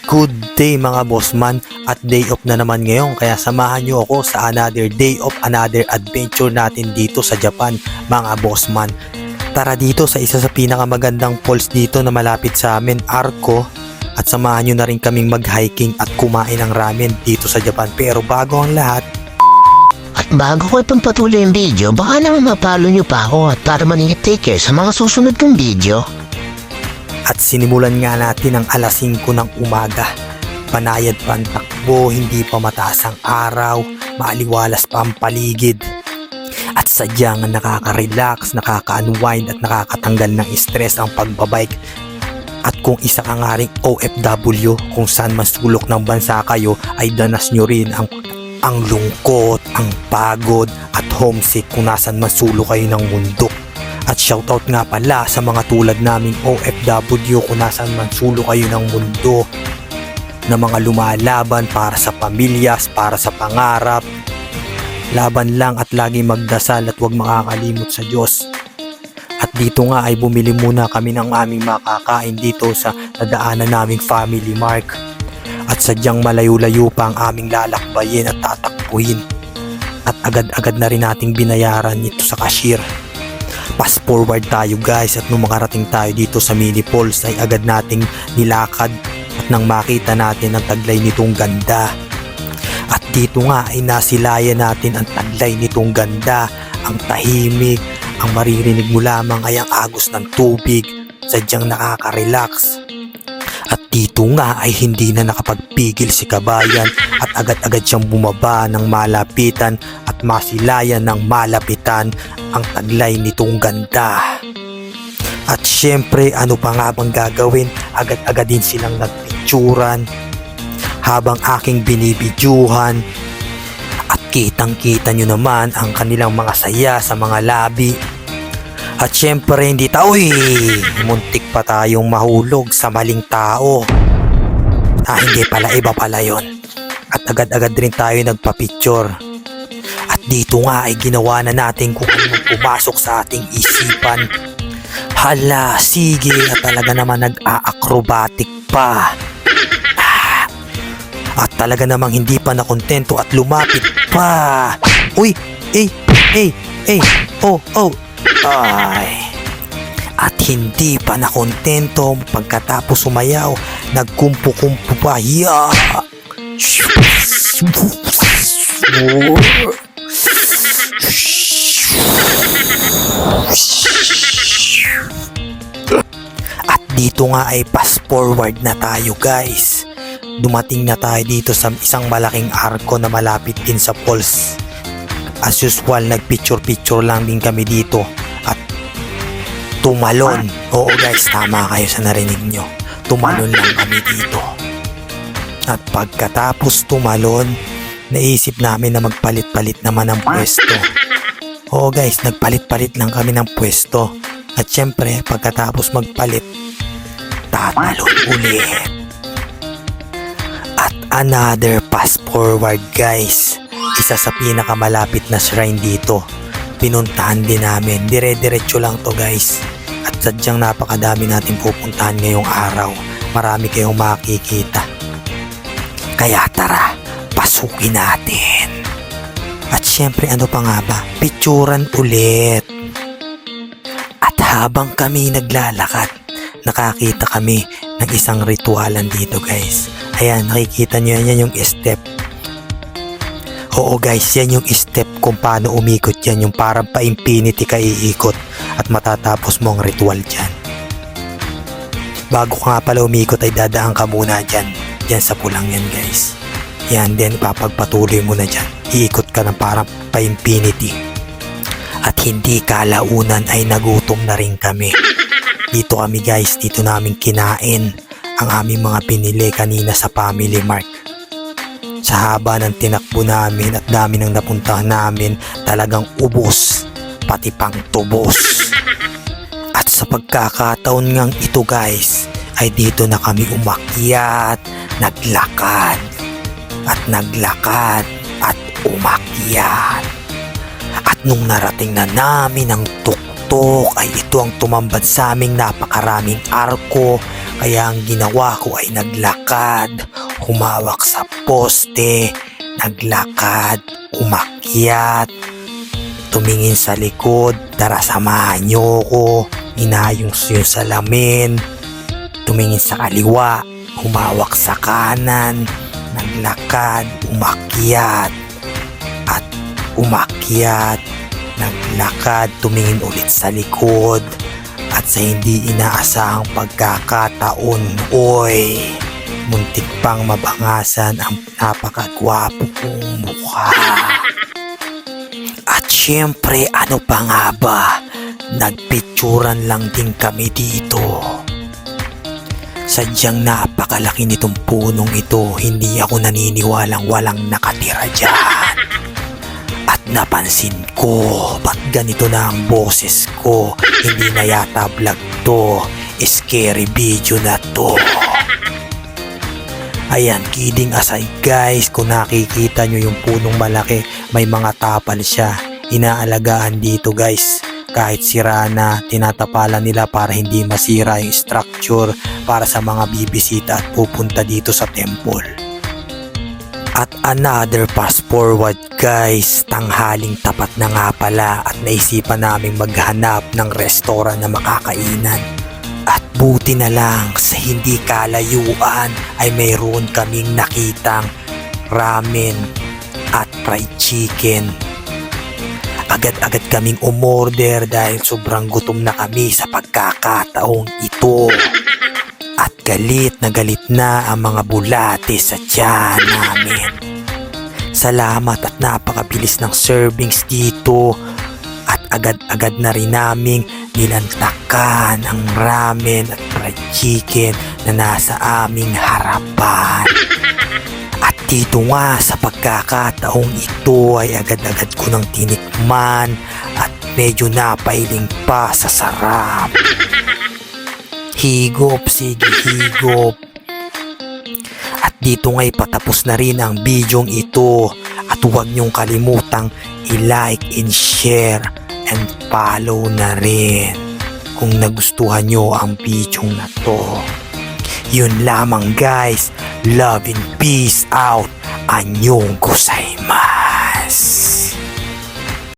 Good day mga bossman, at day off na naman ngayon, kaya samahan nyo ako sa another day of another adventure natin dito sa Japan mga bossman. Tara dito sa isa sa pinakamagandang falls dito na malapit sa amin, Arco, at samahan nyo na rin kaming mag-hiking at kumain ng ramen dito sa Japan. Pero bago ang lahat, at bago ko ipagpatuloy ang video, baka naman mapalo nyo pa ako at para maningit-take care sa mga susunod kong video. at sinimulan nga natin ang alas 5 ng umaga. Panayad pa ang takbo, hindi pa mataas ang araw, maaliwalas pa ang paligid. At sadyang nakaka-relax, nakaka-unwind at nakakatanggal ng stress ang pagbabike. At kung isa ka nga ring OFW, kung saan man sulok ng bansa kayo, ay danas nyo rin ang lungkot, ang pagod at homesick kung nasan man sulok kayo ng mundo. At shoutout nga pala sa mga tulad naming OFW kung nasan man sulok kayo ng mundo, na mga lumalaban para sa pamilyas, para sa pangarap. Laban lang at lagi magdasal at huwag makakalimot sa Diyos. At dito nga ay bumili muna kami ng aming makakain dito sa nadaanan naming Family Mart. At sadyang malayo-layo pa ang aming lalakbayin at tatakbuhin. At agad-agad na rin nating binayaran ito sa cashier. Fast forward tayo guys, at nung makarating tayo dito sa mini falls ay agad nating nilakad at nang makita natin ang taglay nitong ganda. At dito nga ay nasilayan natin ang taglay nitong ganda, ang tahimik, ang maririnig mo lamang ay ang agos ng tubig, sadyang nakaka-relax. At dito nga ay hindi na nakapagpigil si kabayan at agad-agad siyang bumaba ng malapitan at masilayan ng malapitan ang taglay nitong ganda. At syempre, ano pa nga bang gagawin? Agad-agad din silang nagpicturan habang aking binibidyuhan. At kitang-kita nyo naman ang kanilang mga saya sa mga labi. At syempre, muntik pa tayong mahulog sa maling tao. Hindi pala, iba pala yon. At agad-agad rin tayo nagpa-picture. At dito nga ay ginawa na natin kung anong pumasok sa ating isipan. Hala, sige, at talaga naman nag-a-acrobatic pa. At talaga namang hindi pa nakontento at lumapit pa. Uy, oh. Ay. At hindi pa nakontento, pagkatapos sumayaw, nagkumpo-kumpo pa. Yeah. At dito nga ay fast forward na tayo guys. Dumating na tayo dito sa isang malaking arko na malapit din sa falls. As usual, nagpicture-picture lang din kami dito at tumalon. Oo guys, tama kayo sa narinig nyo. Tumalon lang kami dito. At pagkatapos tumalon, naisip namin na magpalit-palit naman ng pwesto. Oo guys, nagpalit-palit lang kami ng pwesto. At syempre, pagkatapos magpalit, tatalon ulit. At another fast forward guys. Isa sa pinakamalapit na shrine dito. Pinuntahan din namin. Dire-diretso lang to guys. At sadyang napakadami natin pupuntahan ngayong araw. Marami kayong makikita. Kaya tara, pasukin natin. At syempre, ano pa nga ba? Picturan ulit. At habang kami naglalakad, nakakita kami ng isang ritualan dito guys. Ayan, nakikita nyo yan yung step. Oo guys, yan yung step kung paano umikot yan. Yung parang pa-infinity ka iikot at matatapos mo ang ritual dyan. Bago ka nga pala umikot ay dadaan ka muna dyan. Dyan sa pulang yan guys. Yan, then papagpatuloy mo na dyan. Iikot ka ng parang pa-infinity. At hindi kalaunan ay nagutom na rin kami. Dito kami guys, dito namin kinain ang aming mga pinili kanina sa Family Mart. Sa haba ng tinakbo namin at dami ng napuntahan namin, talagang ubos, pati pang tubos. At sa pagkakataon ngang ito guys, ay dito na kami umakyat, naglakad, at umakyat. At nung narating na namin ang tuktok, ay ito ang tumambad sa aming napakaraming arko, Kaya ang ginawa ko ay naglakad, humawak sa poste, naglakad, umakyat, tumingin sa likod, tara samahan niyo ko, inayong yung salamin, tumingin sa kaliwa, humawak sa kanan, naglakad, umakyat, at umakyat, naglakad, tumingin ulit sa likod, at sa hindi inaasahang pagkakataon, oy, muntik pang mabangasan ang napakagwapo kong mukha. At syempre, ano pa nga ba? Nagpicturan lang din kami dito. Sadyang napakalaki nitong punong ito, hindi ako naniniwalang walang nakatira dyan. At napansin ko, ba't ganito na ang boses ko? Hindi na yata vlog to, scary video na to. Ayan, kidding aside guys, kung nakikita nyo yung punong malaki, may mga tapal siya. Inaalagaan dito guys. Kahit sira na, tinatapalan nila para hindi masira yung structure para sa mga bibisita at pupunta dito sa temple. At another fast forward guys, tanghaling tapat na nga pala at naisipan naming maghanap ng restaurant na makakainan. At buti na lang sa hindi kalayuan ay mayroon kaming nakitang ramen at fried chicken. Agad-agad kaming umorder dahil sobrang gutom na kami sa pagkakataong ito. At galit na ang mga bulate sa tiyan namin. Salamat at napakabilis ng servings dito. At agad-agad na rin naming nilantakan ang ramen at fried chicken na nasa aming harapan. At dito nga sa pagkakataong ito ay agad-agad ko nang tinikman at medyo napailing pa sa sarap. Higop, sige higop. At dito nga'y patapos na rin ang bidyong ito. At huwag niyong kalimutang i-like and share and follow na rin kung nagustuhan niyo ang bidyong na to. Yun lamang guys. Love and peace out. Annyeong gozaimasu.